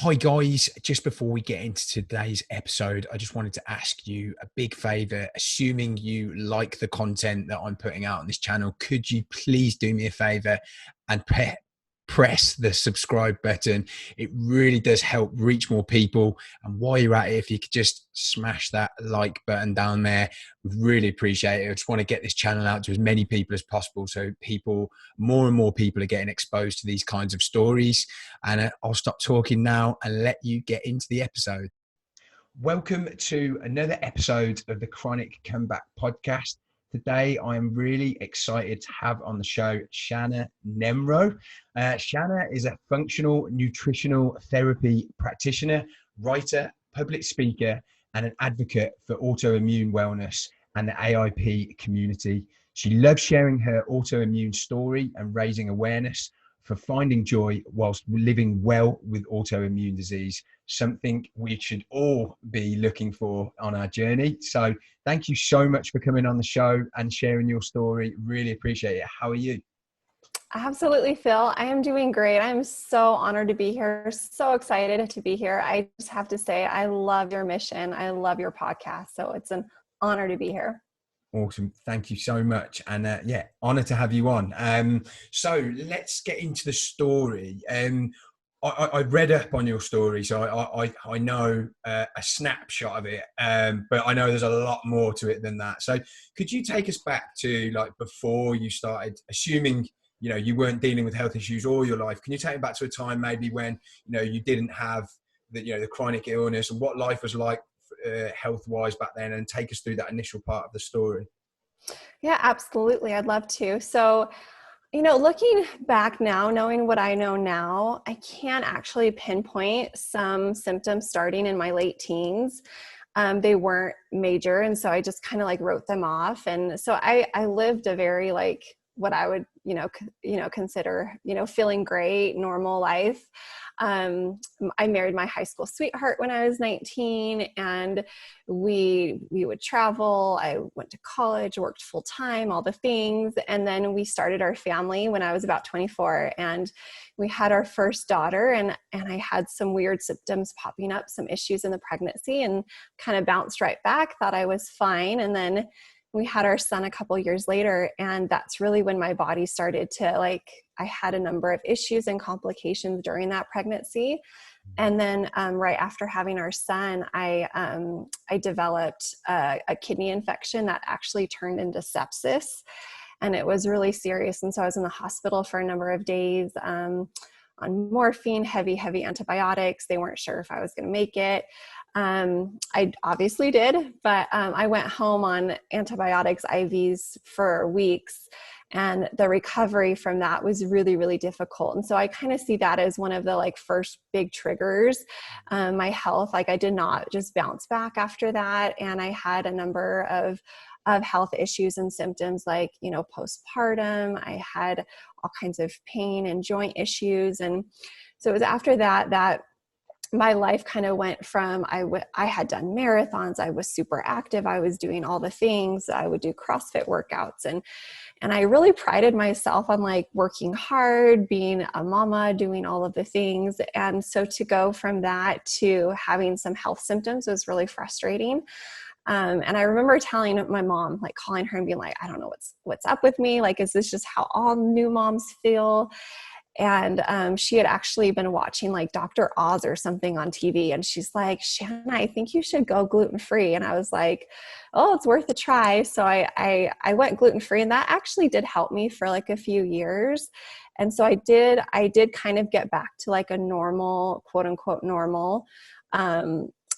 Hi guys, just before we get into today's episode, I just wanted to ask you a big favor. Assuming you like the content that I'm putting out on this channel, could you please do me a favor and press the subscribe button? It really does help reach more people. And while you're at it, if you could just smash that like button down there, we'd really appreciate it. I just want to get this channel out to as many people as possible, so more and more people are getting exposed to these kinds of stories. And I'll stop talking now and let you get into the episode. Welcome to another episode of the Chronic Comeback Podcast. Today, I am really excited to have on the show Shanna Nemrow. Shanna is a functional nutritional therapy practitioner, writer, public speaker, and an advocate for autoimmune wellness and the AIP community. She loves sharing her autoimmune story and raising awareness for finding joy whilst living well with autoimmune disease, something we should all be looking for on our journey. So thank you so much for coming on the show and sharing your story. Really appreciate it. How are you? Absolutely, Phil. I am doing great. I'm so honored to be here. So excited to be here. I just have to say, I love your mission. I love your podcast. So it's an honor to be here. Awesome. Thank you so much. And honor to have you on. So let's get into the story. I read up on your story, so I know a snapshot of it, but I know there's a lot more to it than that. So could you take us back to like before you started, assuming you weren't dealing with health issues all your life? Can you take me back to a time maybe when you didn't have the chronic illness, and what life was like health-wise back then, and take us through that initial part of the story? Yeah, absolutely. I'd love to. So, looking back now, knowing what I know now, I can actually pinpoint some symptoms starting in my late teens. They weren't major, and so I just kind of like wrote them off. And so I lived a very what I would consider feeling great, normal life. I married my high school sweetheart when I was 19, and we would travel. I went to college, worked full time, all the things. And then we started our family when I was about 24, and we had our first daughter, and I had some weird symptoms popping up, some issues in the pregnancy, and kind of bounced right back, thought I was fine. And then we had our son a couple years later, and that's really when my body started to I had a number of issues and complications during that pregnancy. And then right after having our son, I developed a kidney infection that actually turned into sepsis, and it was really serious. And so I was in the hospital for a number of days on morphine, heavy antibiotics. They weren't sure if I was going to make it. I obviously did, but I went home on antibiotics, IVs for weeks, and the recovery from that was really, really difficult. And so I kind of see that as one of the first big triggers. My health, I did not just bounce back after that. And I had a number of health issues and symptoms postpartum. I had all kinds of pain and joint issues. And so it was after that my life kind of went from, I had done marathons. I was super active. I was doing all the things. I would do CrossFit workouts. And I really prided myself on working hard, being a mama, doing all of the things. And so to go from that to having some health symptoms was really frustrating. And I remember telling my mom, calling her and being I don't know what's up with me. Is this just how all new moms feel? And she had actually been watching Dr. Oz or something on TV. And she's like, Shanna, I think you should go gluten-free. And I was like, oh, it's worth a try. So I went gluten-free, and that actually did help me for a few years. And so I did kind of get back to a normal, quote unquote, normal,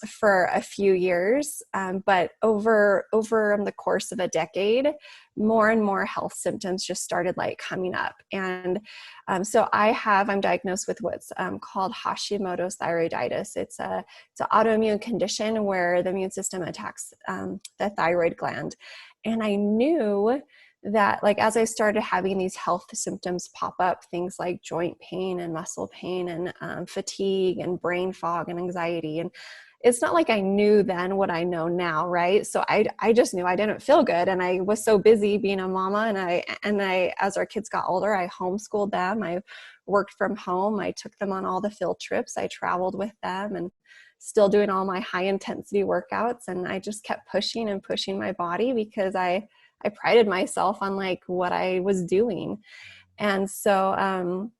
for a few years. But over the course of a decade, more and more health symptoms just started coming up. And so I'm diagnosed with what's called Hashimoto's thyroiditis. It's an autoimmune condition where the immune system attacks the thyroid gland. And I knew that as I started having these health symptoms pop up, things like joint pain and muscle pain and fatigue and brain fog and anxiety, and it's not I knew then what I know now, right? So I just knew I didn't feel good, and I was so busy being a mama, and I as our kids got older, I homeschooled them. I worked from home. I took them on all the field trips. I traveled with them and still doing all my high intensity workouts. And I just kept pushing and pushing my body because I prided myself on like what I was doing. And so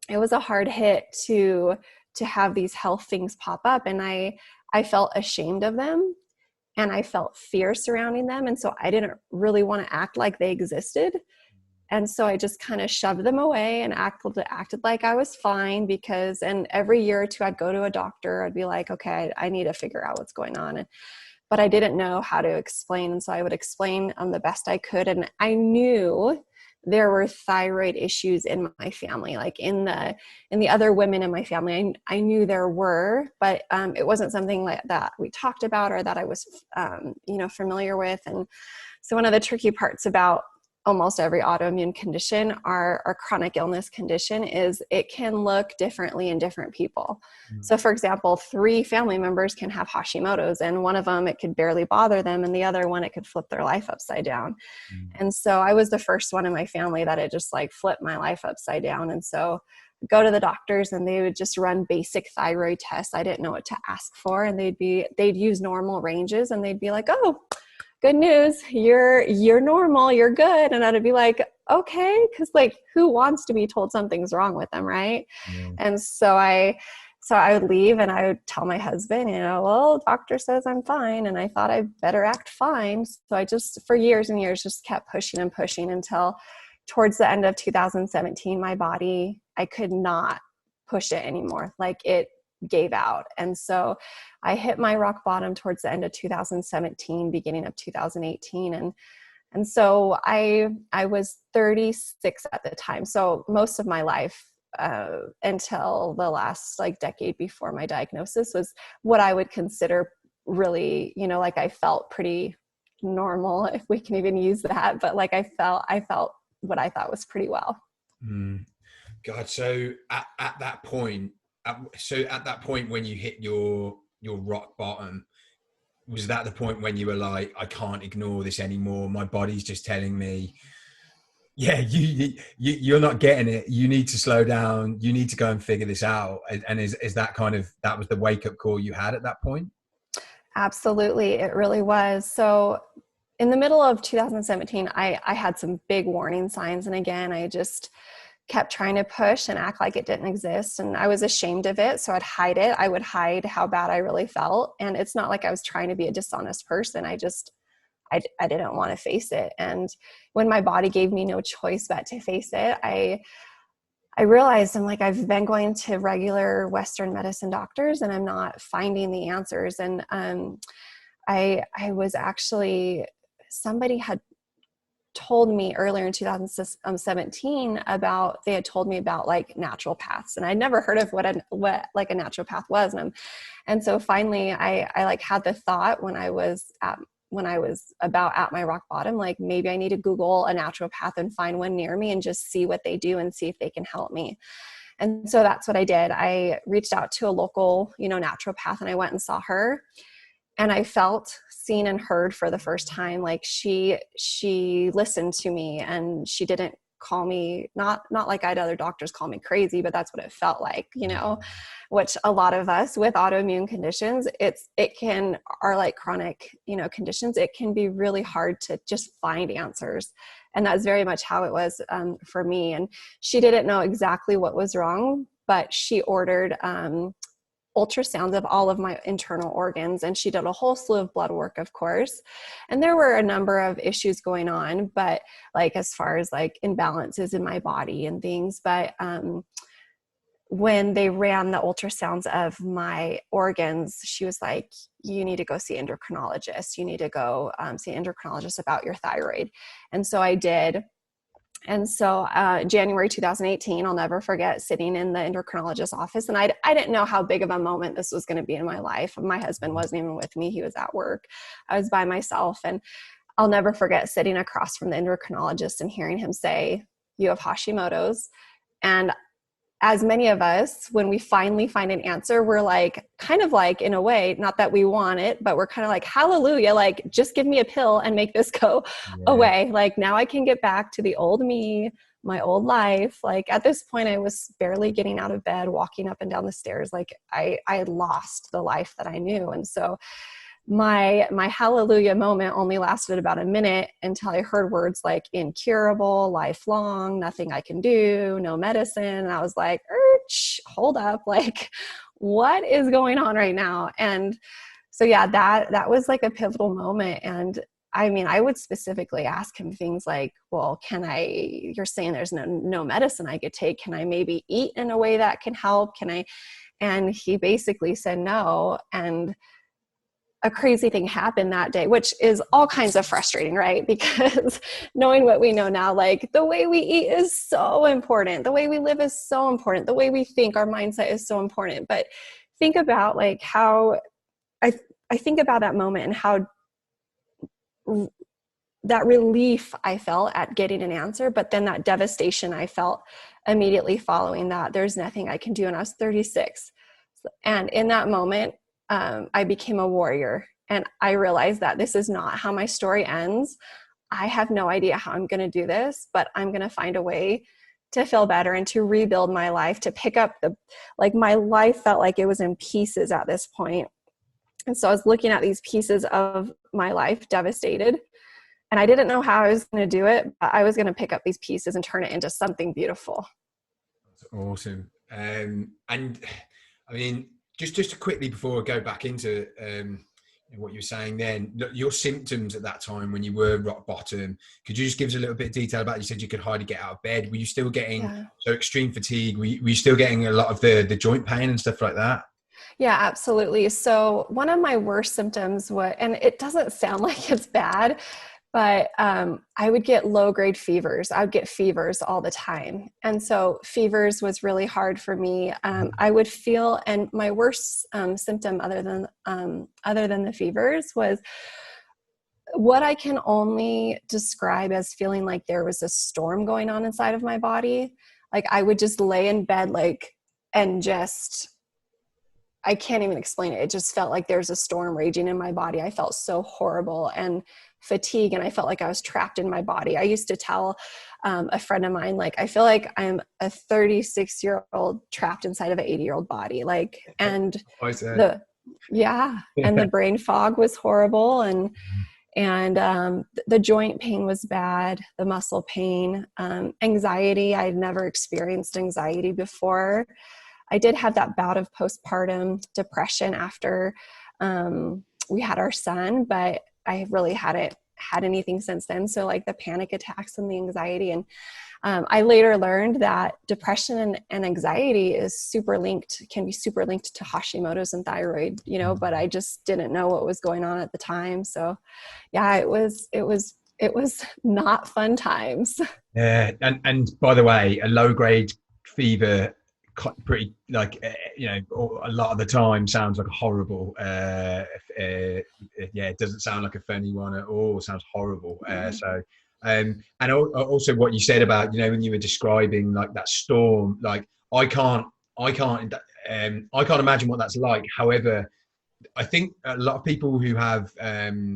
it was a hard hit to have these health things pop up. And I felt ashamed of them and I felt fear surrounding them. And so I didn't really want to act like they existed. And so I just kind of shoved them away and acted like I was fine and every year or two I'd go to a doctor. I'd be like, okay, I need to figure out what's going on. But I didn't know how to explain. And so I would explain the best I could. And I knew there were thyroid issues in my family, like in the other women in my family. I knew there were, but it wasn't something like that we talked about or that I was, familiar with. And so one of the tricky parts about almost every autoimmune condition or chronic illness condition is it can look differently in different people. So for example, 3 family members can have Hashimoto's, and one of them, it could barely bother them. And the other one, it could flip their life upside down. And so I was the first one in my family that it just like flipped my life upside down. And so I'd go to the doctors and they would just run basic thyroid tests. I didn't know what to ask for. And they'd use normal ranges and they'd be like, oh, good news, you're normal, you're good. And I'd be like, okay, because like who wants to be told something's wrong with them, right? Yeah. And so I would leave and I would tell my husband, well, doctor says I'm fine, and I thought I better act fine. So I just for years and years just kept pushing and pushing until towards the end of 2017, my body, I could not push it anymore. Like it gave out. And so I hit my rock bottom towards the end of 2017, beginning of 2018. And so I was 36 at the time. So most of my life until the last like decade before my diagnosis was what I would consider really, like I felt pretty normal, if we can even use that. But like I felt what I thought was pretty well. God. So at that point, when you hit your rock bottom, was that the point when you were like, I can't ignore this anymore? My body's just telling me, yeah, you're not getting it. You need to slow down. You need to go and figure this out. And is that that was the wake up call you had at that point? Absolutely. It really was. So in the middle of 2017, I had some big warning signs. And again, I just kept trying to push and act like it didn't exist. And I was ashamed of it. So I'd hide it. I would hide how bad I really felt. And it's not like I was trying to be a dishonest person. I didn't want to face it. And when my body gave me no choice but to face it, I realized I've been going to regular Western medicine doctors and I'm not finding the answers. And I was actually, somebody had told me earlier in 2017 they had told me about like naturopaths, and I'd never heard of what like a naturopath was. And so finally I like had the thought when I was about at my rock bottom, like maybe I need to Google a naturopath and find one near me and just see what they do and see if they can help me. And so that's what I did. I reached out to a local, naturopath, and I went and saw her. And I felt seen and heard for the first time. Like she listened to me, and she didn't call me, not like I'd other doctors call me crazy, but that's what it felt like, which a lot of us with autoimmune conditions, are like chronic, conditions. It can be really hard to just find answers. And that's very much how it was for me. And she didn't know exactly what was wrong, but she ordered ultrasounds of all of my internal organs, and she did a whole slew of blood work, of course. And there were a number of issues going on, but like as far as like imbalances in my body and things. But when they ran the ultrasounds of my organs, she was like, you need to go see an endocrinologist. You need to go see an endocrinologist about your thyroid. And so I did. And so January 2018, I'll never forget sitting in the endocrinologist's office. And I didn't know how big of a moment this was going to be in my life. My husband wasn't even with me. He was at work. I was by myself. And I'll never forget sitting across from the endocrinologist and hearing him say, you have Hashimoto's. And as many of us, when we finally find an answer, we're like, kind of like, in a way, not that we want it, but we're kind of like, hallelujah, like, just give me a pill and make this go Yeah. away. Like, now I can get back to the old me, my old life. Like, at this point, I was barely getting out of bed, walking up and down the stairs. Like, I had lost the life that I knew. And so my hallelujah moment only lasted about a minute until I heard words like incurable, lifelong, nothing I can do, no medicine. And I was like, hold up, like, what is going on right now? And so yeah, that was like a pivotal moment. And I mean, I would specifically ask him things like, well, you're saying there's no medicine I could take. Can I maybe eat in a way that can help? And he basically said no. And a crazy thing happened that day, which is all kinds of frustrating, right? Because knowing what we know now, like, the way we eat is so important. The way we live is so important. The way we think, our mindset is so important. But think about like how I think about that moment and how that relief I felt at getting an answer, but then that devastation I felt immediately following that. There's nothing I can do. And I was 36. And in that moment, I became a warrior, and I realized that this is not how my story ends. I have no idea how I'm going to do this, but I'm going to find a way to feel better and to rebuild my life, to pick up my life felt like it was in pieces at this point. And so I was looking at these pieces of my life devastated, and I didn't know how I was going to do it, but I was going to pick up these pieces and turn it into something beautiful. That's awesome. And I mean, just quickly before I go back into what you were saying then, your symptoms at that time when you were rock bottom, could you just give us a little bit of detail about it? You said you could hardly get out of bed. Were you still getting so extreme fatigue? Were you still getting a lot of the joint pain and stuff like that? Yeah, absolutely. So one of my worst symptoms and it doesn't sound like it's bad, but I would get low-grade fevers. I would get fevers all the time. And so fevers was really hard for me. I would feel, and my worst symptom other than the fevers was what I can only describe as feeling like there was a storm going on inside of my body. Like, I would just lay in bed, I can't even explain it. It just felt like there's a storm raging in my body. I felt so horrible and fatigue, and I felt like I was trapped in my body. I used to tell a friend of mine, like, I feel like I'm a 36-year-old trapped inside of an 80-year-old body. And the brain fog was horrible, and the joint pain was bad, the muscle pain, anxiety. I'd never experienced anxiety before. I did have that bout of postpartum depression after we had our son, but I really hadn't had anything since then. So like the panic attacks and the anxiety. And I later learned that depression and anxiety can be super linked to Hashimoto's and thyroid, but I just didn't know what was going on at the time. So yeah, it was not fun times. Yeah. And by the way, a low grade fever, pretty a lot of the time sounds like a horrible it doesn't sound like a funny one at all. It sounds horrible. And also what you said about when you were describing like that storm, like I can't imagine what that's like. However, I think a lot of people who have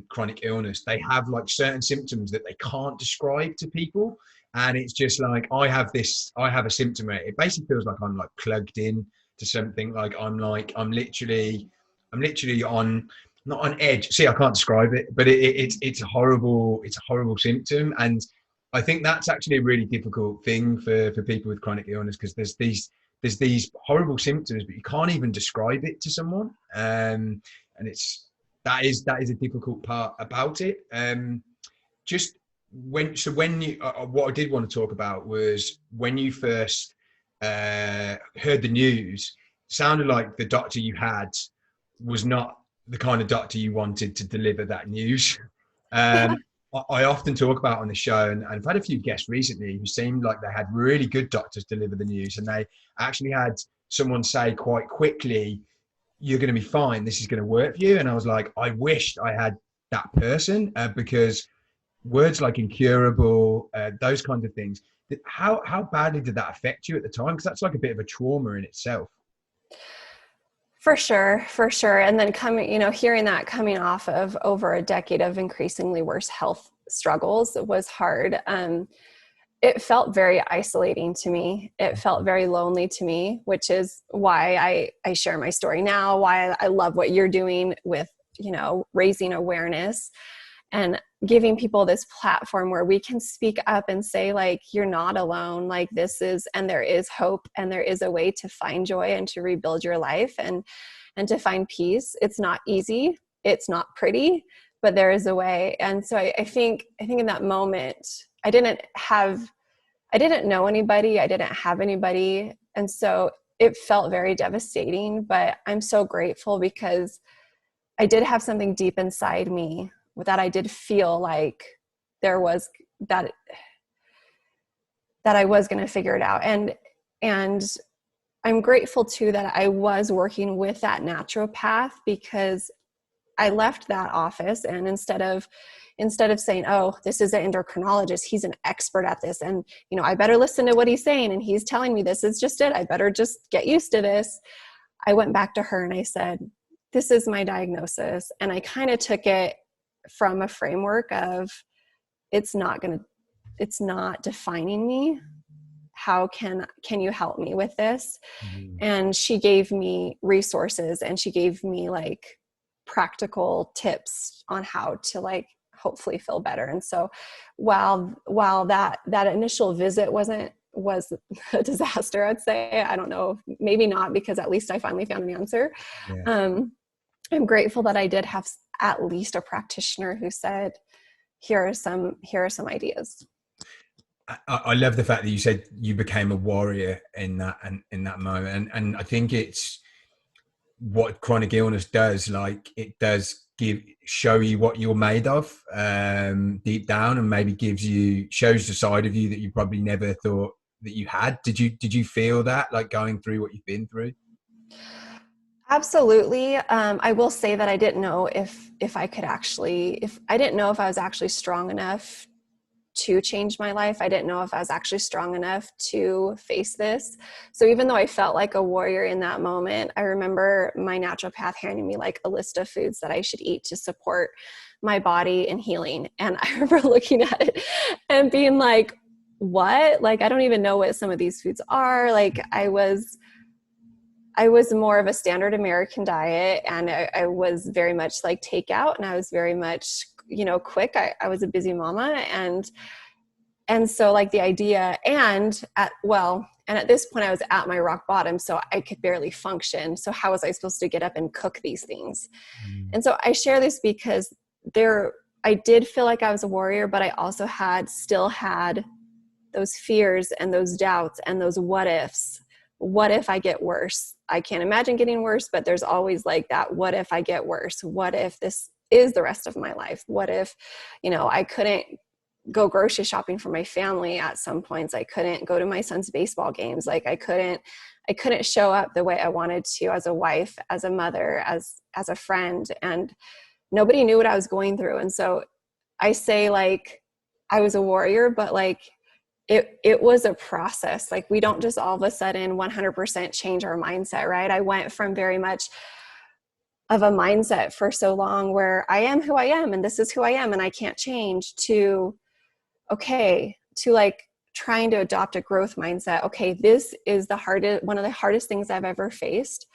chronic illness, they have like certain symptoms that they can't describe to people. And it's just like, I have a symptom where it basically feels like I'm like plugged in to something. Like I'm literally on, not on edge. See, I can't describe it, but it's a horrible symptom. And I think that's actually a really difficult thing for people with chronic illness, because there's these horrible symptoms, but you can't even describe it to someone. And that is a difficult part about it. What I did want to talk about was when you first heard the news. Sounded like the doctor you had was not the kind of doctor you wanted to deliver that news. I often talk about on the show, and I've had a few guests recently who seemed like they had really good doctors deliver the news, and they actually had someone say quite quickly, "You're going to be fine. This is going to work for you." And I was like, I wished I had that person, because words like incurable, those kinds of things. How badly did that affect you at the time? Because that's like a bit of a trauma in itself. For sure, for sure. And then hearing that coming off of over a decade of increasingly worse health struggles was hard. It felt very isolating to me. It felt very lonely to me, which is why I share my story now, why I love what you're doing with, raising awareness and giving people this platform where we can speak up and say, like, you're not alone. Like, and there is hope, and there is a way to find joy and to rebuild your life and to find peace. It's not easy. It's not pretty, but there is a way. And so I think in that moment, I didn't know anybody. I didn't have anybody. And so it felt very devastating, but I'm so grateful because I did have something deep inside me that I did feel like there was that I was going to figure it out. And I'm grateful too that I was working with that naturopath, because I left that office, and instead of saying, oh, this is an endocrinologist, he's an expert at this, and I better listen to what he's saying, and he's telling me this is just it, I better just get used to this. I went back to her and I said, this is my diagnosis. And I kind of took it from a framework of, it's not defining me. How can you help me with this? Mm-hmm. And she gave me resources, and she gave me like practical tips on how to like hopefully feel better. And so while that initial visit was a disaster, I'd say, I don't know, maybe not, because at least I finally found an answer. Yeah. I'm grateful that I did have at least a practitioner who said, here are some ideas. I love the fact that you said you became a warrior in that moment, and I think it's what chronic illness does. Like, it does show you what you're made of deep down, and maybe shows the side of you that you probably never thought that you had. Did you feel that, like, going through what you've been through? Absolutely. I will say that I didn't know if I didn't know if I was actually strong enough to change my life. I didn't know if I was actually strong enough to face this. So even though I felt like a warrior in that moment, I remember my naturopath handing me like a list of foods that I should eat to support my body in healing. And I remember looking at it and being like, what? Like, I don't even know what some of these foods are. Like, I was more of a standard American diet, and I was very much like takeout, and I was very much, quick. I was a busy mama. And so like the idea, and at this point I was at my rock bottom, so I could barely function. So how was I supposed to get up and cook these things? And so I share this because I did feel like I was a warrior, but I also still had those fears and those doubts and those what ifs. What if I get worse? I can't imagine getting worse, but there's always like that, what if I get worse? What if this is the rest of my life? What if, I couldn't go grocery shopping for my family at some points? I couldn't go to my son's baseball games. Like, I couldn't show up the way I wanted to as a wife, as a mother, as a friend, and nobody knew what I was going through. And so I say, like, I was a warrior, but like, it was a process. Like, we don't just all of a sudden 100% change our mindset, right? I went from very much of a mindset for so long where I am who I am, and this is who I am, and I can't change, to like trying to adopt a growth mindset. Okay, this is one of the hardest things I've ever faced.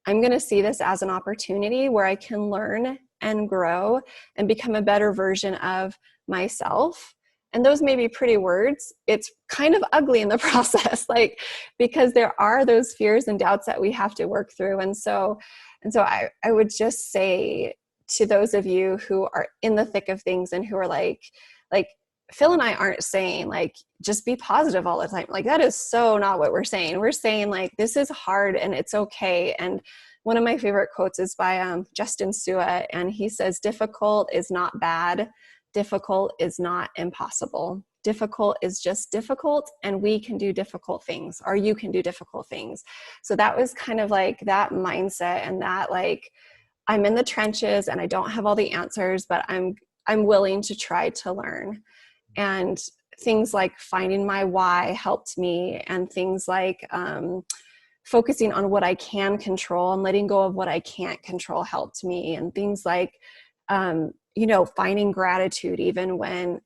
I'm going to see this as an opportunity where I can learn and grow and become a better version of myself. And those may be pretty words. It's kind of ugly in the process, like, because there are those fears and doubts that we have to work through. And so I would just say to those of you who are in the thick of things and who are like Phil and I aren't saying like, just be positive all the time. Like, that is so not what we're saying. We're saying like, this is hard and it's okay. And one of my favorite quotes is by Justin Sua, and he says, difficult is not bad. Difficult is not impossible. Difficult is just difficult, and we can do difficult things, or you can do difficult things. So that was kind of like that mindset, and that like, I'm in the trenches and I don't have all the answers, but I'm I'm willing to try to learn. And things like finding my why helped me, and things like focusing on what I can control and letting go of what I can't control helped me. And things like, finding gratitude even when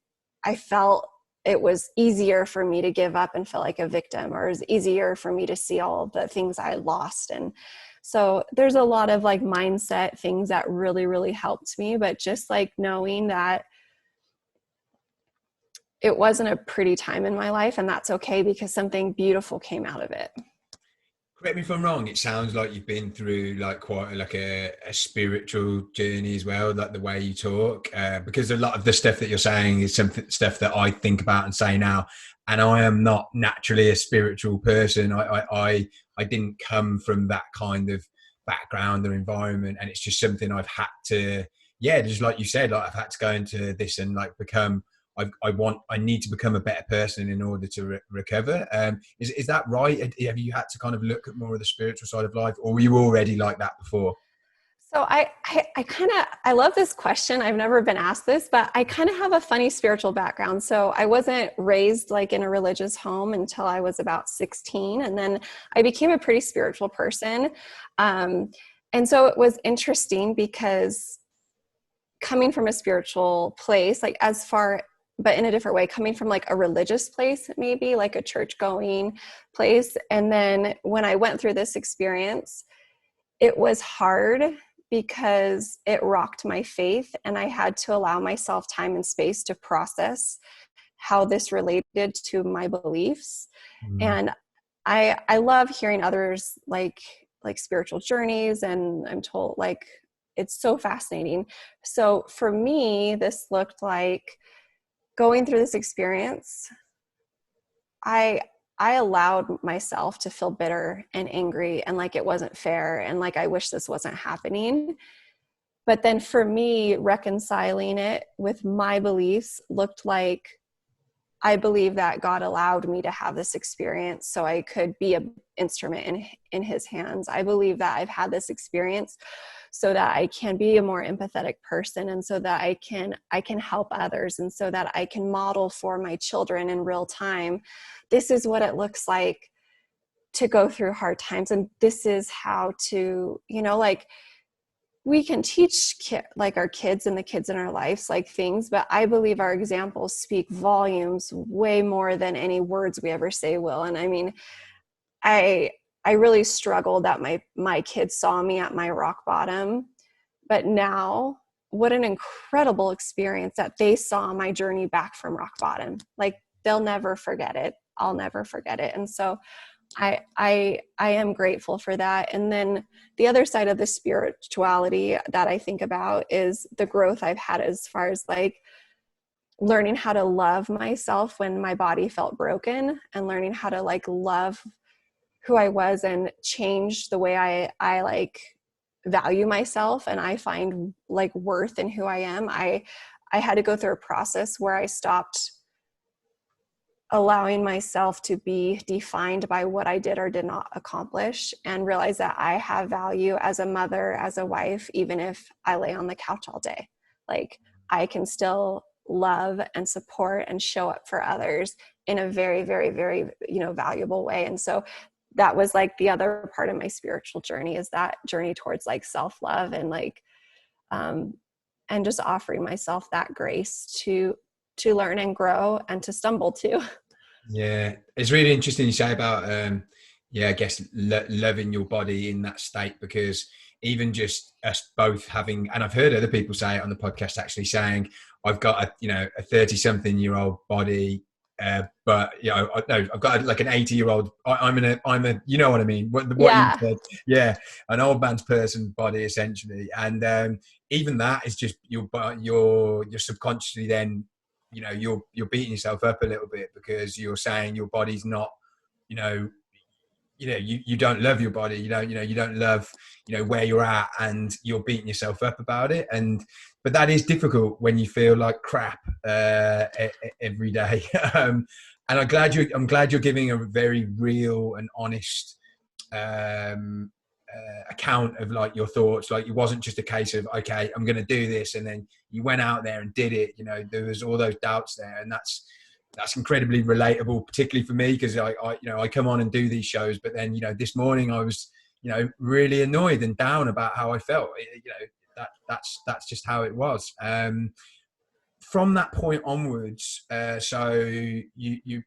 I felt it was easier for me to give up and feel like a victim, or it was easier for me to see all the things I lost. And so there's a lot of like mindset things that really, really helped me, but just like knowing that it wasn't a pretty time in my life, and that's okay because something beautiful came out of it. Correct me if I'm wrong. It sounds like you've been through like quite like a spiritual journey as well, like the way you talk, because a lot of the stuff that you're saying is some stuff that I think about and say now. And I am not naturally a spiritual person. I didn't come from that kind of background or environment, and it's just something I've had to, yeah, just like you said, like I've had to go into this and like become. I need to become a better person in order to recover. Is that right? Have you had to kind of look at more of the spiritual side of life, or were you already like that before? So I love this question. I've never been asked this, but I kind of have a funny spiritual background. So I wasn't raised like in a religious home until I was about 16. And then I became a pretty spiritual person. And so it was interesting because coming from a spiritual place, like but in a different way, coming from like a religious place, maybe like a church going place. And then when I went through this experience, it was hard because it rocked my faith, and I had to allow myself time and space to process how this related to my beliefs. Mm. And I love hearing others like spiritual journeys, and I'm told like it's so fascinating. So for me, this looked like going through this experience. I allowed myself to feel bitter and angry and like it wasn't fair and like I wish this wasn't happening. But then for me, reconciling it with my beliefs looked like I believe that God allowed me to have this experience so I could be an instrument in his hands. I believe that I've had this experience so that I can be a more empathetic person, and so that I can help others, and so that I can model for my children in real time. This is what it looks like to go through hard times, and this is how to, like we can teach like our kids and the kids in our lives like things, but I believe our examples speak volumes way more than any words we ever say will. And I mean, I really struggled that my kids saw me at my rock bottom, but now what an incredible experience that they saw my journey back from rock bottom. Like they'll never forget it. I'll never forget it. And so I am grateful for that. And then the other side of the spirituality that I think about is the growth I've had as far as like learning how to love myself when my body felt broken, and learning how to like love who I was and change the way I like value myself, and I find like worth in who I am. I had to go through a process where I stopped allowing myself to be defined by what I did or did not accomplish, and realize that I have value as a mother, as a wife, even if I lay on the couch all day. Like I can still love and support and show up for others in a very, very, very, valuable way. And so that was like the other part of my spiritual journey, is that journey towards like self-love and like, and just offering myself that grace to learn and grow and to stumble too. Yeah, it's really interesting you say about I guess loving your body in that state, because even just us both having, and I've heard other people say it on the podcast actually, saying I've got a 30-something-year-old body, but no, I've got like an 80-year-old. I'm a you know what I mean, what you Yeah. said, yeah, an old man's person body essentially. And even that is just you're subconsciously then, you're beating yourself up a little bit, because you're saying your body's not, you don't love your body, you don't love, where you're at, and you're beating yourself up about it. But that is difficult when you feel like crap every day. And I'm glad you're giving a very real and honest account of like your thoughts. Like it wasn't just a case of, okay, I'm going to do this, and then you went out there and did it. You know, there was all those doubts there, and that's incredibly relatable, particularly for me, because I come on and do these shows, but then, you know, this morning I was, you know, really annoyed and down about how I felt. You know, that's just how it was. From that point onwards, so you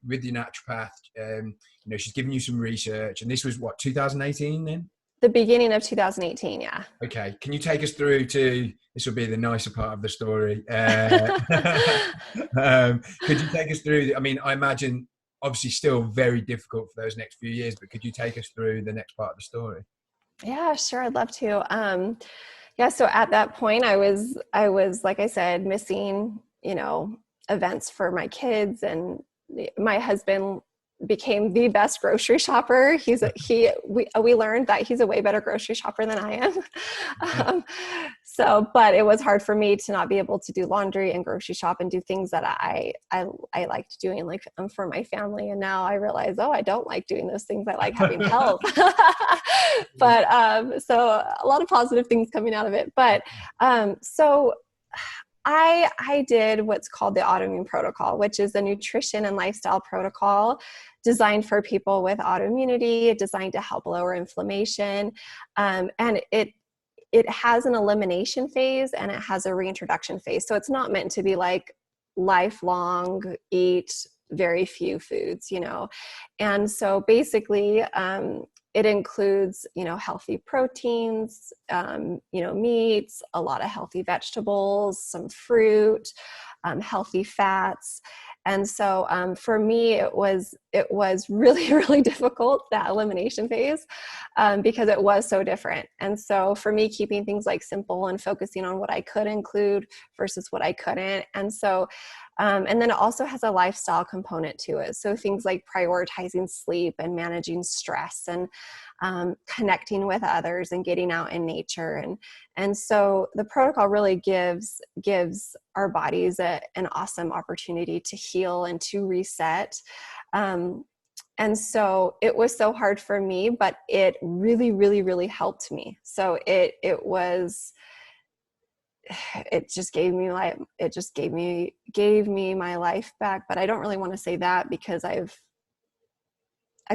with your naturopath, you know, she's given you some research, and this was what, 2018 then? The beginning of 2018, yeah. Okay, can you take us through to, this will be the nicer part of the story. Could you take us through, I mean, I imagine obviously still very difficult for those next few years, but could you take us through the next part of the story? Yeah, sure. I'd love to. Yeah. So at that point I was, like I said, missing, you know, events for my kids, and my husband became the best grocery shopper. We learned that he's a way better grocery shopper than I am. But it was hard for me to not be able to do laundry and grocery shop and do things that I liked doing, like for my family. And now I realize, oh, I don't like doing those things. I like having help. But so a lot of positive things coming out of it. But so I did what's called the Autoimmune Protocol, which is a nutrition and lifestyle protocol designed for people with autoimmunity, designed to help lower inflammation. And it has an elimination phase and it has a reintroduction phase. So it's not meant to be like lifelong eat very few foods, you know. And so basically, it includes, you know, healthy proteins, you know, meats, a lot of healthy vegetables, some fruit, healthy fats. And so for me, it was really, really difficult, that elimination phase, because it was so different. And so for me, keeping things like simple and focusing on what I could include versus what I couldn't. And so, and then it also has a lifestyle component to it. So things like prioritizing sleep and managing stress and connecting with others and getting out in nature. And so the protocol really gives our bodies an awesome opportunity to heal and to reset. And so it was so hard for me, but it really, really, really helped me. So it just gave me my life back. But I don't really want to say that, because I've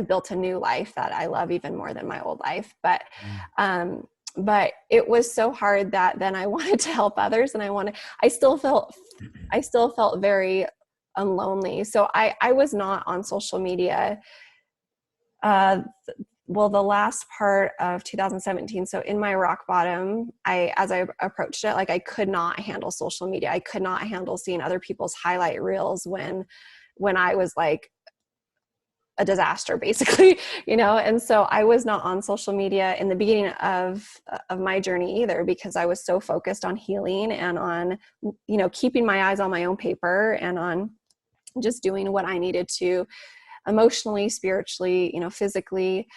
built a new life that I love even more than my old life. But it was so hard that then I wanted to help others, and I still felt very lonely. So I was not on social media. Well, the last part of 2017. So in my rock bottom, as I approached it, like I could not handle social media. I could not handle seeing other people's highlight reels when I was like a disaster, basically, you know? And so I was not on social media in the beginning of my journey either, because I was so focused on healing and on, you know, keeping my eyes on my own paper and on just doing what I needed to emotionally, spiritually, you know, physically.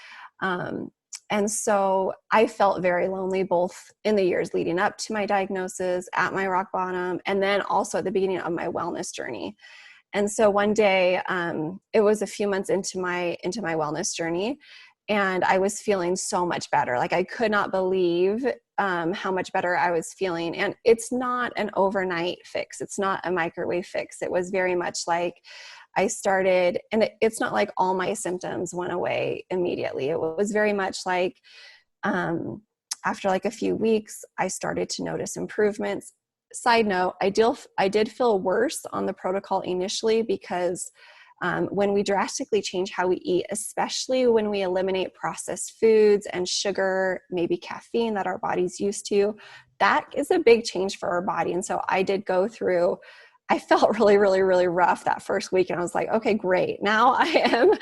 And so I felt very lonely, both in the years leading up to my diagnosis, at my rock bottom, and then also at the beginning of my wellness journey. And so one day, it was a few months into my wellness journey, and I was feeling so much better. Like I could not believe how much better I was feeling. And it's not an overnight fix. It's not a microwave fix. It was very much like I started, and it's not like all my symptoms went away immediately. It was very much like after like a few weeks, I started to notice improvements. Side note, I did feel worse on the protocol initially, because when we drastically change how we eat, especially when we eliminate processed foods and sugar, maybe caffeine that our body's used to, that is a big change for our body. And so I felt really, really, really rough that first week. And I was like, okay, great. Now I am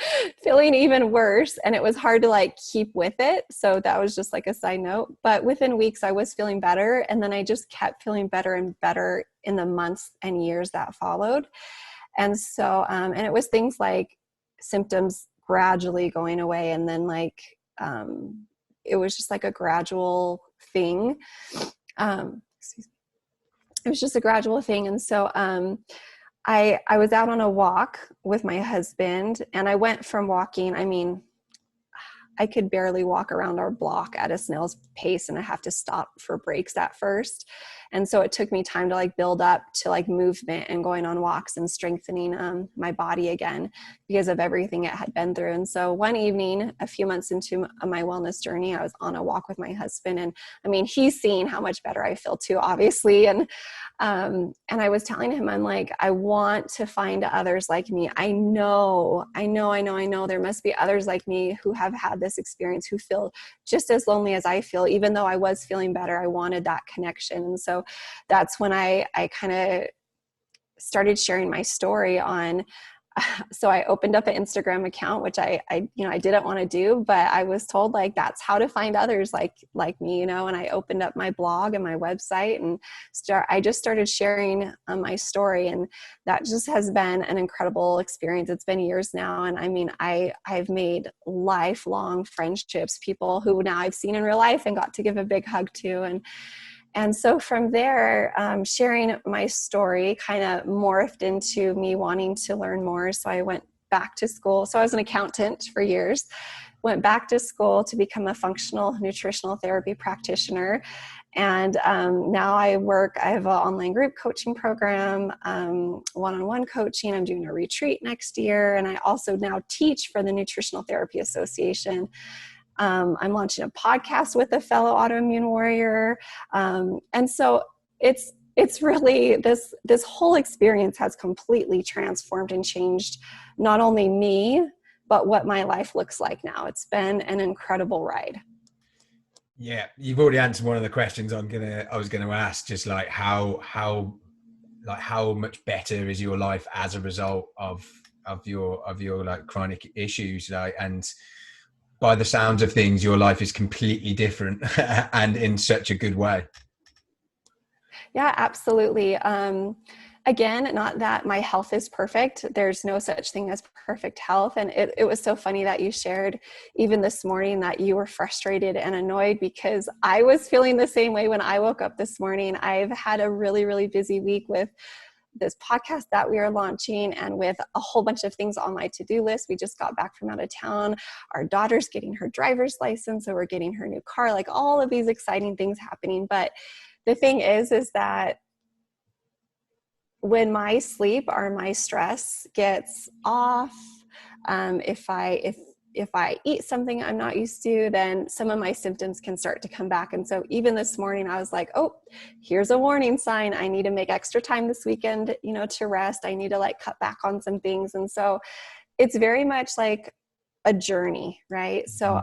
feeling even worse. And it was hard to like keep with it. So that was just like a side note. But within weeks, I was feeling better. And then I just kept feeling better and better in the months and years that followed. And so, and it was things like symptoms gradually going away. And then like, it was just like a gradual thing. Excuse me. It was just a gradual thing. And so I was out on a walk with my husband, and I went from walking, I mean, I could barely walk around our block at a snail's pace, and I have to stop for breaks at first. And so it took me time to like build up to like movement and going on walks and strengthening my body again because of everything it had been through. And so one evening, a few months into my wellness journey, I was on a walk with my husband, and I mean, he's seen how much better I feel too, obviously. And I was telling him, I'm like, I want to find others like me. I know there must be others like me who have had this experience, who feel just as lonely as I feel. Even though I was feeling better, I wanted that connection. And so that's when I kind of started sharing my story on. So I opened up an Instagram account, which I didn't want to do, but I was told like, that's how to find others like me, and I opened up my blog and my website, and I just started sharing my story. And that just has been an incredible experience. It's been years now. And I mean, I've made lifelong friendships, people who now I've seen in real life and got to give a big hug to. And so from there, sharing my story kind of morphed into me wanting to learn more. So I went back to school. So I was an accountant for years, went back to school to become a functional nutritional therapy practitioner. And now I have an online group coaching program, one-on-one coaching. I'm doing a retreat next year. And I also now teach for the Nutritional Therapy Association. I'm launching a podcast with a fellow autoimmune warrior. And so it's really, this whole experience has completely transformed and changed not only me, but what my life looks like now. It's been an incredible ride. Yeah, you've already answered one of the questions I was gonna ask, just like how much better is your life as a result of your like chronic issues, like, and by the sounds of things, your life is completely different and in such a good way. Yeah, absolutely. Again, not that my health is perfect. There's no such thing as perfect health. And it was so funny that you shared even this morning that you were frustrated and annoyed, because I was feeling the same way when I woke up this morning. I've had a really, really busy week with this podcast that we are launching and with a whole bunch of things on my to-do list. We just got back from out of town. Our daughter's getting her driver's license, so we're getting her new car, like all of these exciting things happening. But the thing is that when my sleep or my stress gets off, if I eat something I'm not used to, then some of my symptoms can start to come back. And so even this morning, I was like, oh, here's a warning sign. I need to make extra time this weekend, to rest. I need to like cut back on some things. And so it's very much like a journey, right? So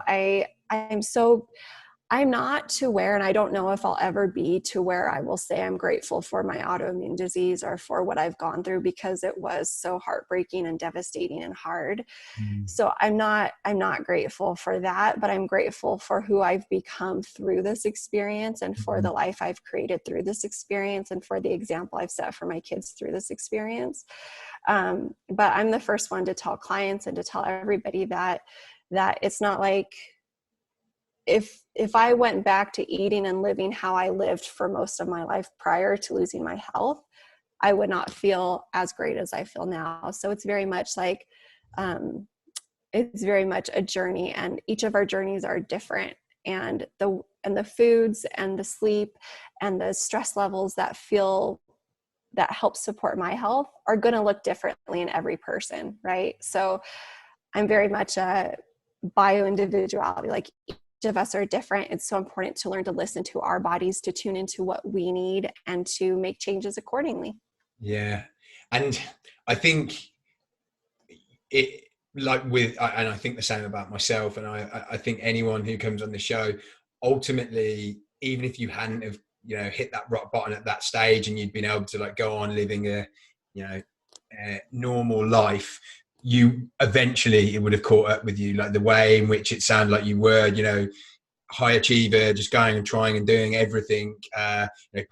I'm not to where, and I don't know if I'll ever be to where I will say I'm grateful for my autoimmune disease or for what I've gone through, because it was so heartbreaking and devastating and hard. So I'm not grateful for that, but I'm grateful for who I've become through this experience, and for the life I've created through this experience, and for the example I've set for my kids through this experience. But I'm the first one to tell clients and to tell everybody that it's not like, if I went back to eating and living how I lived for most of my life prior to losing my health, I would not feel as great as I feel now. So it's very much like, it's very much a journey, and each of our journeys are different. And the foods and the sleep and the stress levels that help support my health are going to look differently in every person. Right. So I'm very much a bio-individuality. Like, each of us are different. It's so important to learn to listen to our bodies, to tune into what we need, and to make changes accordingly. Yeah. And I think it, like and I think the same about myself. And I think anyone who comes on the show, ultimately, even if you hadn't have, hit that rock bottom at that stage, and you'd been able to like go on living a normal life, you eventually, it would have caught up with you, like the way in which it sounded like you were, high achiever, just going and trying and doing everything,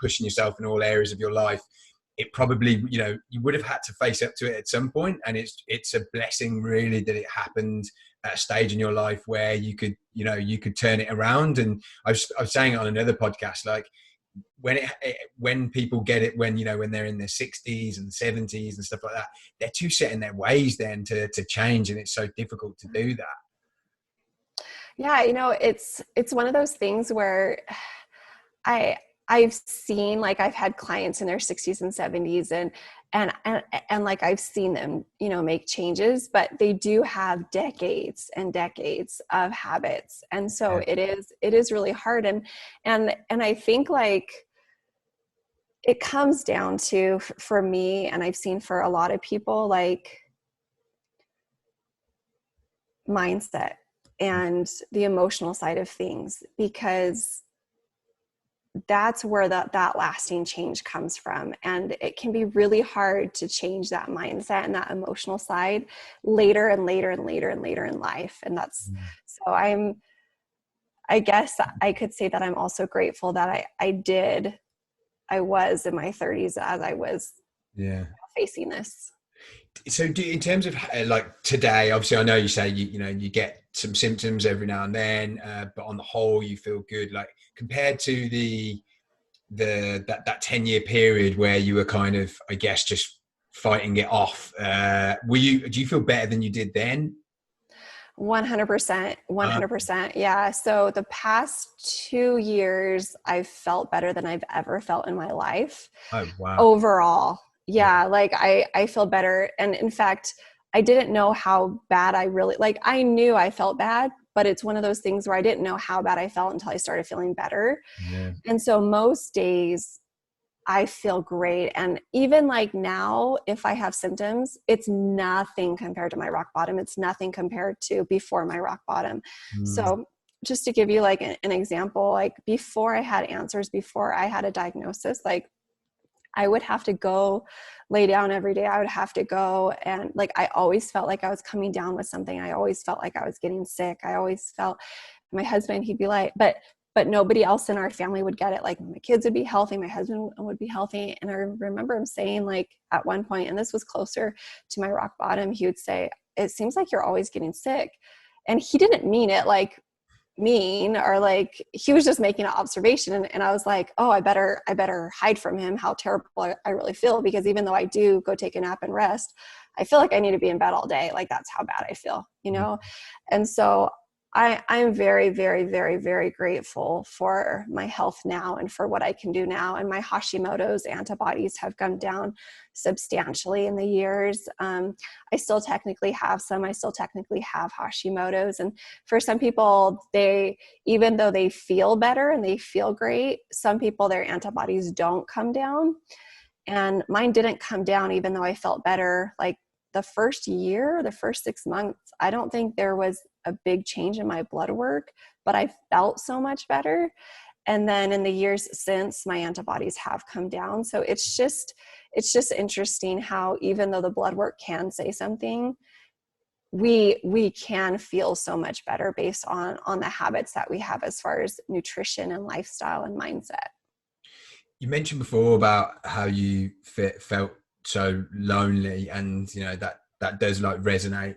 pushing yourself in all areas of your life. It probably, you would have had to face up to it at some point, and it's a blessing really that it happened at a stage in your life where you could turn it around. And I was saying it on another podcast, like when people get it, when they're in their 60s and 70s and stuff like that, they're too set in their ways then to change, and it's so difficult to do that. Yeah, it's one of those things where I I've seen, like, I've had clients in their 60s and 70s, and like I've seen them, make changes, but they do have decades and decades of habits. And so Yeah. it is really hard. And I think, like, it comes down to, for me, and I've seen for a lot of people, like, mindset and the emotional side of things, because that's where that lasting change comes from. And it can be really hard to change that mindset and that emotional side later and later and later and later in life. And that's, Mm. so I guess I could say that I'm also grateful that I was in my 30s as I was Yeah. facing this. So in terms of like today, obviously I know you say you get some symptoms every now and then, but on the whole you feel good. Like compared to that 10-year period where you were kind of, I guess, just fighting it off, do you feel better than you did then? 100%, 100%. Yeah. So the past 2 years, I've felt better than I've ever felt in my life Oh wow. overall. Yeah. Yeah. Like I feel better. And in fact, I didn't know how bad I really, like, I knew I felt bad, but it's one of those things where I didn't know how bad I felt until I started feeling better. Yeah. And so most days I feel great. And even like now, if I have symptoms, it's nothing compared to my rock bottom. It's nothing compared to before my rock bottom. Mm. So just to give you like an example, like before I had answers, before I had a diagnosis, like I would have to go lay down every day. I would have to go, and like I always felt like I was coming down with something. I always felt like I was getting sick. I always felt, my husband, he'd be like, but nobody else in our family would get it. Like my kids would be healthy, my husband would be healthy. And I remember him saying, like, at one point, and this was closer to my rock bottom, he would say, "It seems like you're always getting sick." And he didn't mean it like mean, or like, he was just making an observation. And I was like, oh, I better hide from him how terrible I really feel, because even though I do go take a nap and rest, I feel like I need to be in bed all day. Like that's how bad I feel. And so I'm very, very, very, very grateful for my health now and for what I can do now. And my Hashimoto's antibodies have come down substantially in the years. I still technically have some. I still technically have Hashimoto's. And for some people, even though they feel better and they feel great, some people, their antibodies don't come down. And mine didn't come down even though I felt better. Like the first year, the first 6 months, I don't think there was a big change in my blood work, but I felt so much better. And then in the years since, my antibodies have come down. So it's just interesting how, even though the blood work can say something, we can feel so much better based on the habits that we have as far as nutrition and lifestyle and mindset. You mentioned before about how you felt so lonely, and that does like resonate,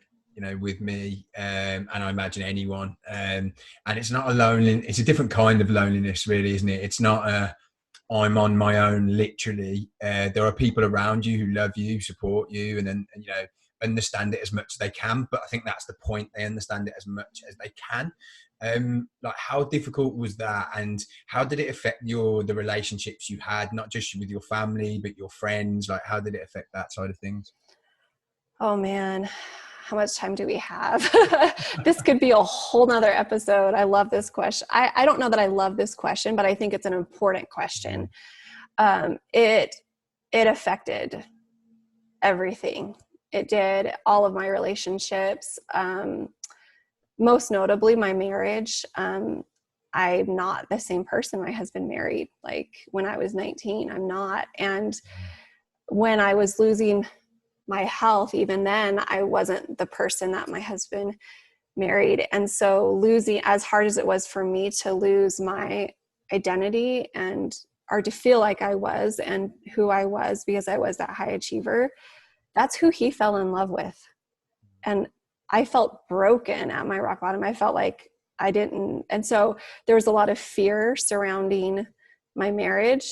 with me, and I imagine anyone. And it's not a it's a different kind of loneliness, really, isn't it? It's not a I'm on my own, literally. There are people around you who love you, support you, and then understand it as much as they can. But I think that's the point; they understand it as much as they can. Like, how difficult was that, and how did it affect the relationships you had, not just with your family but your friends? Like, how did it affect that side of things? Oh man, how much time do we have? This could be a whole nother episode. I love this question. I don't know that I love this question, but I think it's an important question. It affected everything. It did all of my relationships, most notably my marriage. I'm not the same person my husband married. Like when I was 19, I'm not. And when I was losing my health, even then, I wasn't the person that my husband married. And so losing, as hard as it was for me to lose my identity or to feel like I was and who I was, because I was that high achiever, that's who he fell in love with. And I felt broken at my rock bottom. I felt like I didn't. And so there was a lot of fear surrounding my marriage.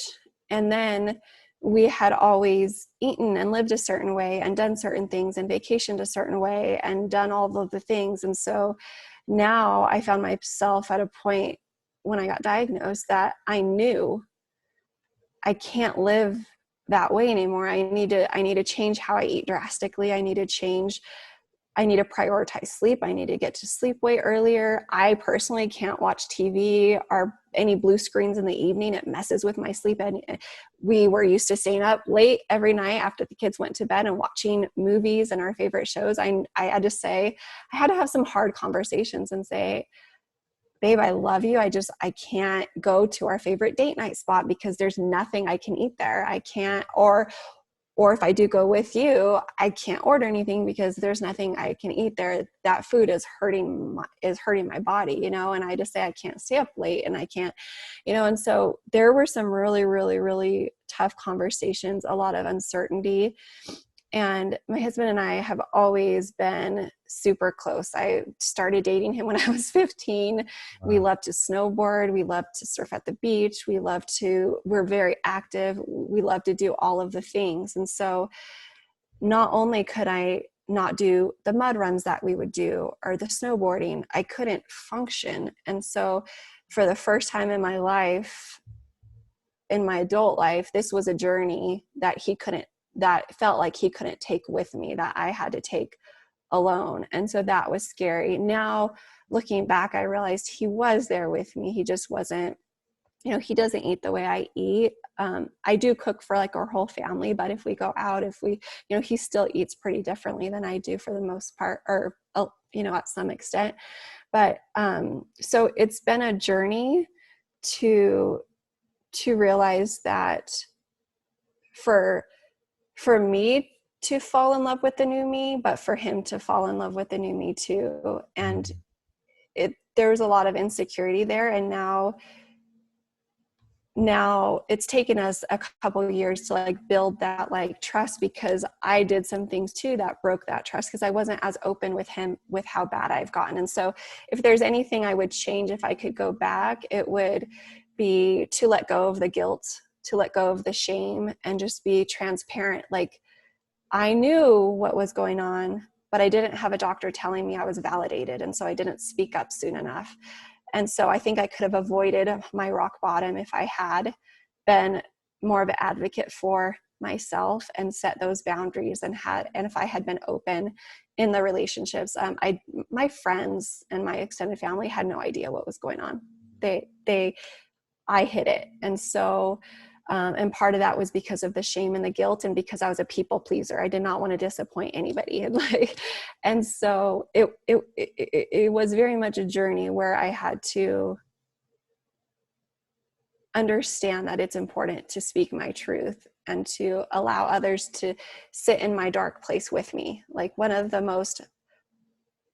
And then we had always eaten and lived a certain way and done certain things and vacationed a certain way and done all of the things. And so now I found myself at a point when I got diagnosed that I knew I can't live that way anymore. I need to change how I eat drastically. I need to prioritize sleep. I need to get to sleep way earlier. I personally can't watch TV or any blue screens in the evening. It messes with my sleep. And we were used to staying up late every night after the kids went to bed and watching movies and our favorite shows. I had to say, I had to have some hard conversations and say, babe, I love you. I can't go to our favorite date night spot because there's nothing I can eat there. I can't, or if I do go with you, I can't order anything because there's nothing I can eat there. That food is hurting my body, you know, and I just say I can't stay up late and I can't, you know, and so there were some really, really, really tough conversations, a lot of uncertainty. And my husband and I have always been super close. I started dating him when I was 15. Wow. We love to snowboard. We love to surf at the beach. We're very active. We love to do all of the things. And so not only could I not do the mud runs that we would do or the snowboarding, I couldn't function. And so for the first time in my life, in my adult life, this was a journey that felt like he couldn't take with me, that I had to take alone. And so that was scary. Now, looking back, I realized he was there with me. He just wasn't, you know, he doesn't eat the way I eat. I do cook for like our whole family, but if we go out, you know, he still eats pretty differently than I do for the most part, or, you know, at some extent. But, so it's been a journey to realize that for me to fall in love with the new me, but for him to fall in love with the new me too. And there was a lot of insecurity there. And now it's taken us a couple of years to like build that like trust, because I did some things too that broke that trust because I wasn't as open with him with how bad I've gotten. And so if there's anything I would change, if I could go back, it would be to let go of the guilt, to let go of the shame, and just be transparent. Like, I knew what was going on, but I didn't have a doctor telling me I was validated. And so I didn't speak up soon enough. And so I think I could have avoided my rock bottom if I had been more of an advocate for myself and set those boundaries and if I had been open in the relationships. My friends and my extended family had no idea what was going on. I hid it. And so, and part of that was because of the shame and the guilt, and because I was a people pleaser. I did not want to disappoint anybody. And so it was very much a journey where I had to understand that it's important to speak my truth and to allow others to sit in my dark place with me. Like, one of the most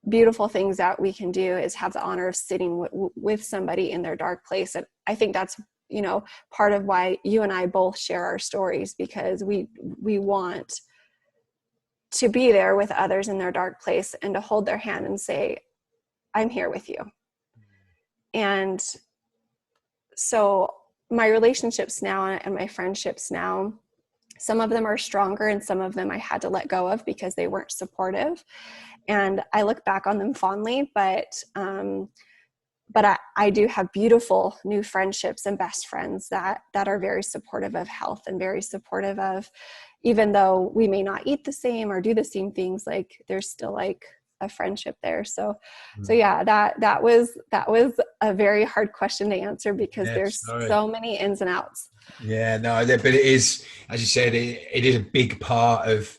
beautiful things that we can do is have the honor of sitting with somebody in their dark place. And I think that's, you know, part of why you and I both share our stories, because we want to be there with others in their dark place and to hold their hand and say, I'm here with you. And so my relationships now and my friendships now, some of them are stronger and some of them I had to let go of because they weren't supportive. And I look back on them fondly, but I do have beautiful new friendships and best friends that are very supportive of health and very supportive of, even though we may not eat the same or do the same things, like there's still like a friendship there. So yeah, that was a very hard question to answer because there's so many ins and outs. Yeah, no, but it is, as you said, it is a big part of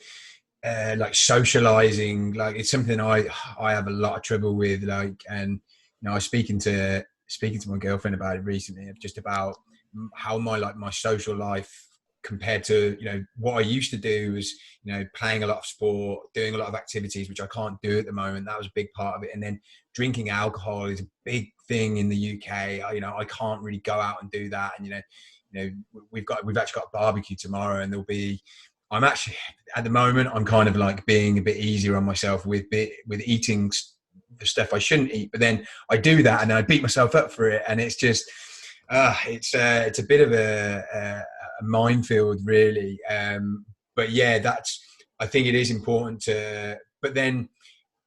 like socializing. Like, it's something I have a lot of trouble with. Like, and you know, I was speaking to my girlfriend about it recently, just about how my social life compared to, you know, what I used to do was, you know, playing a lot of sport, doing a lot of activities, which I can't do at the moment. That was a big part of it. And then drinking alcohol is a big thing in the UK. You know, I can't really go out and do that. And, you know, we've actually got a barbecue tomorrow, and I'm actually, at the moment, I'm kind of like being a bit easier on myself with eating the stuff I shouldn't eat. But then I do that and I beat myself up for it. And it's just, it's a bit of a minefield, really. But yeah, I think it is important but then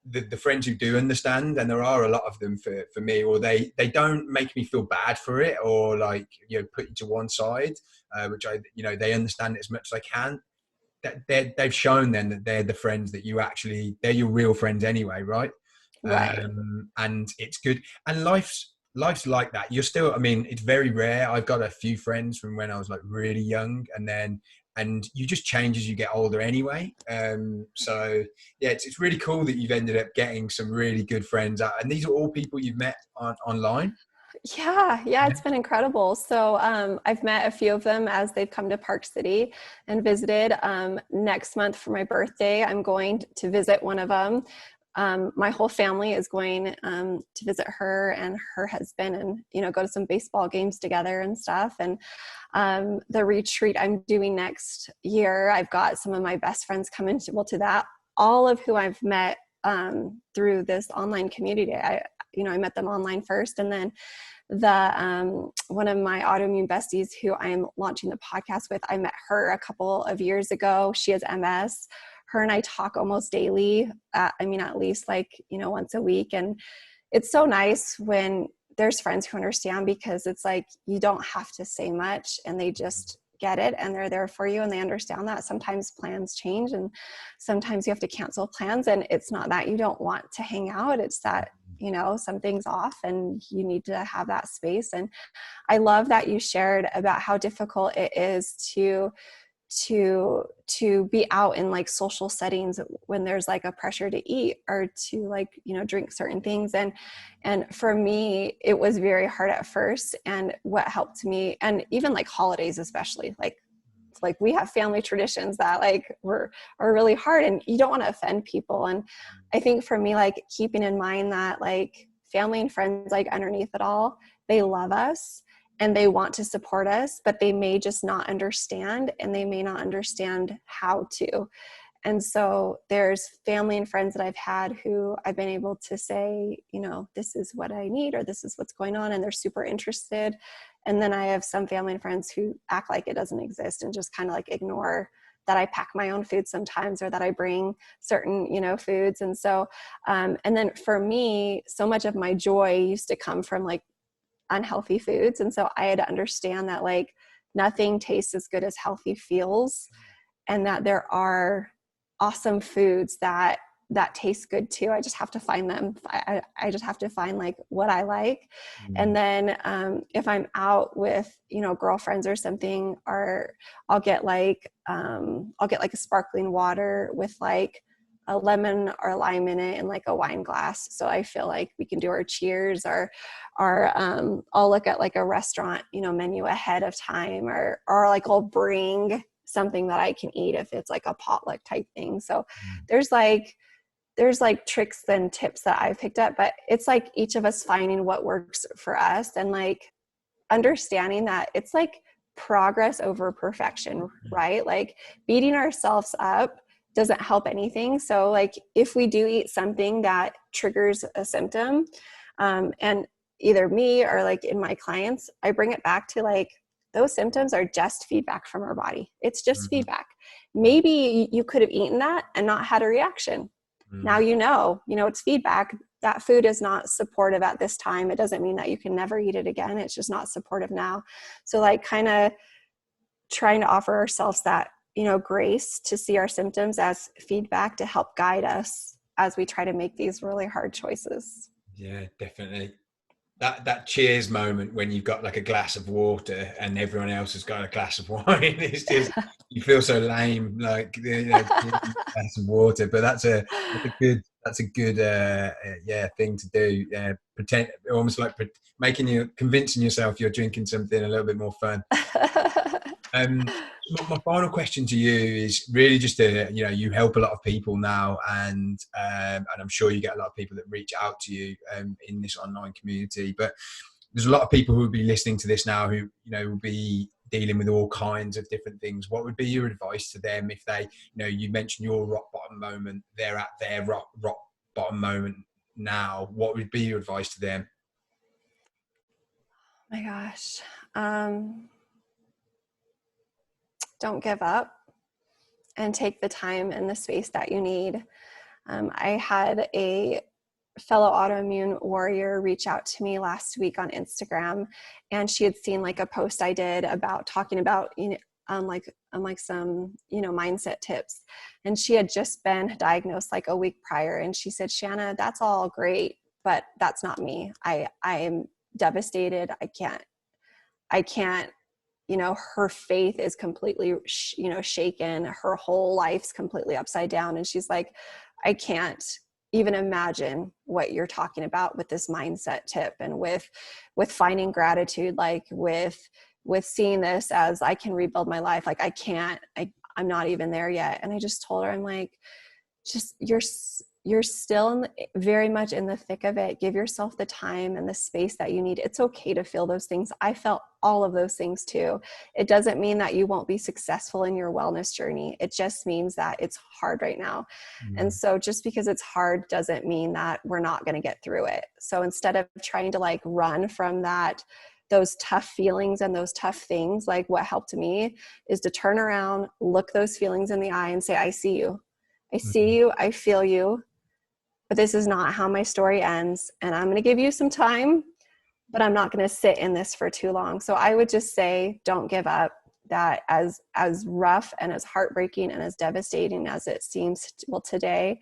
the friends who do understand, and there are a lot of them for me, or they don't make me feel bad for it, or like, you know, put you to one side, which I, you know, they understand it as much as I can. They've shown then that they're the friends that you actually, they're your real friends anyway, right? Right. And it's good. And life's like that. You're still, I mean, it's very rare. I've got a few friends from when I was like really young, and you just change as you get older anyway. So yeah, it's really cool that you've ended up getting some really good friends out, and these are all people you've met online. Yeah, it's been incredible. So I've met a few of them as they've come to Park City and visited. Next month for my birthday, I'm going to visit one of them. My whole family is going to visit her and her husband, and, you know, go to some baseball games together and stuff. And the retreat I'm doing next year, I've got some of my best friends coming to that, all of who I've met through this online community. I met them online first, and then the one of my autoimmune besties who I'm launching the podcast with, I met her a couple of years ago. She has MS. Her and I talk almost daily. At least like, you know, once a week. And it's so nice when there's friends who understand, because it's like, you don't have to say much and they just get it and they're there for you, and they understand that sometimes plans change and sometimes you have to cancel plans, and it's not that you don't want to hang out, it's that, you know, something's off and you need to have that space. And I love that you shared about how difficult it is to be out in like social settings when there's like a pressure to eat or to, like, you know, drink certain things. And for me, it was very hard at first. And what helped me, and even like holidays, especially like we have family traditions that are really hard, and you don't want to offend people. And I think for me, like, keeping in mind that like family and friends, like underneath it all, they love us and they want to support us, but they may just not understand, and they may not understand how to. And so there's family and friends that I've had who I've been able to say, you know, this is what I need, or this is what's going on, and they're super interested. And then I have some family and friends who act like it doesn't exist and just kind of like ignore that I pack my own food sometimes, or that I bring certain, you know, foods. And so, and then for me, so much of my joy used to come from like unhealthy foods. And so I had to understand that like nothing tastes as good as healthy feels, and that there are awesome foods that taste good too. I just have to find them. I just have to find like what I like. And then if I'm out with, you know, girlfriends or something, or I'll get like a sparkling water with like a lemon or lime in it and like a wine glass. So I feel like we can do our cheers, or I'll look at like a restaurant, you know, menu ahead of time, or like I'll bring something that I can eat if it's like a potluck type thing. So there's like tricks and tips that I've picked up, but it's like each of us finding what works for us, and like understanding that it's like progress over perfection, right? Like beating ourselves up doesn't help anything. So like if we do eat something that triggers a symptom, and either me or like in my clients, I bring it back to like, those symptoms are just feedback from our body. It's just feedback. Maybe you could have eaten that and not had a reaction. Now, you know, it's feedback. That food is not supportive at this time. It doesn't mean that you can never eat it again. It's just not supportive now. So like kind of trying to offer ourselves that, you know, grace to see our symptoms as feedback to help guide us as we try to make these really hard choices. Yeah, definitely. That cheers moment when you've got like a glass of water and everyone else has got a glass of wine. It's just, you feel so lame, like, you know, glass of water. But that's a good yeah, thing to do. Pretend, almost like convincing yourself you're drinking something a little bit more fun. My final question to you is really just you know, you help a lot of people now, and I'm sure you get a lot of people that reach out to you in this online community. But there's a lot of people who will be listening to this now who, you know, will be dealing with all kinds of different things. What would be your advice to them if they, you know, you mentioned your rock bottom moment, they're at their rock bottom moment now? What would be your advice to them? My gosh. Don't give up, and take the time and the space that you need. I had a fellow autoimmune warrior reach out to me last week on Instagram, and she had seen like a post I did about talking about, like some, mindset tips. And she had just been diagnosed like a week prior. And she said, Shanna, that's all great, but that's not me. I am devastated. I can't, her faith is completely, shaken. Her whole life's completely upside down. And she's like, I can't even imagine what you're talking about with this mindset tip, and with finding gratitude, like with seeing this as I can rebuild my life. Like I'm not even there yet. And I just told her, I'm like, just you're still very much in the thick of it. Give yourself the time and the space that you need. It's okay to feel those things. I felt all of those things too. It doesn't mean that you won't be successful in your wellness journey. It just means that it's hard right now. And so just because it's hard doesn't mean that we're not going to get through it. So instead of trying to like run from those tough feelings and those tough things, like what helped me is to turn around, look those feelings in the eye and say, I see you. I see you. I feel you. But this is not how my story ends. And I'm going to give you some time, but I'm not going to sit in this for too long. So I would just say, don't give up. That as rough and as heartbreaking and as devastating as it seems, today,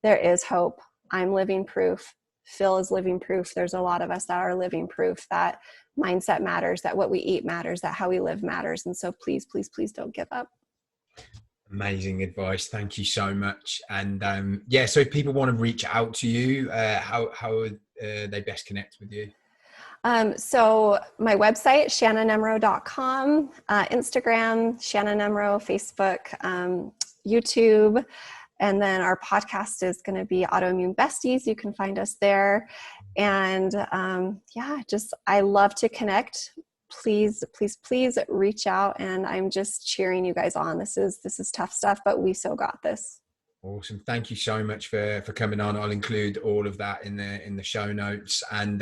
there is hope. I'm living proof. Phil is living proof. There's a lot of us that are living proof that mindset matters, that what we eat matters, that how we live matters. And so please, please, please don't give up. Amazing advice. Thank you so much. And so if people want to reach out to you, how would they best connect with you? So my website, shannanemrow.com, Instagram, Shanna Nemrow, Facebook, YouTube, and then our podcast is going to be Autoimmune Besties. You can find us there. And I love to connect. Please, please, please reach out. And I'm just cheering you guys on. This is tough stuff, but we so got this. Awesome. Thank you so much for coming on. I'll include all of that in the show notes. And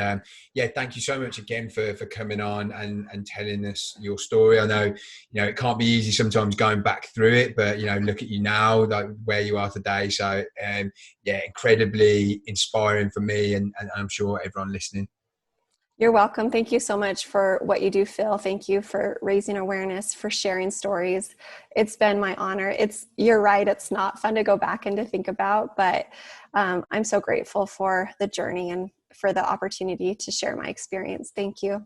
thank you so much again for coming on and telling us your story. I know, it can't be easy sometimes going back through it, but, look at you now, like where you are today. So, incredibly inspiring for me and I'm sure everyone listening. You're welcome. Thank you so much for what you do, Phil. Thank you for raising awareness, for sharing stories. It's been my honor. You're right. It's not fun to go back and to think about, but I'm so grateful for the journey and for the opportunity to share my experience. Thank you.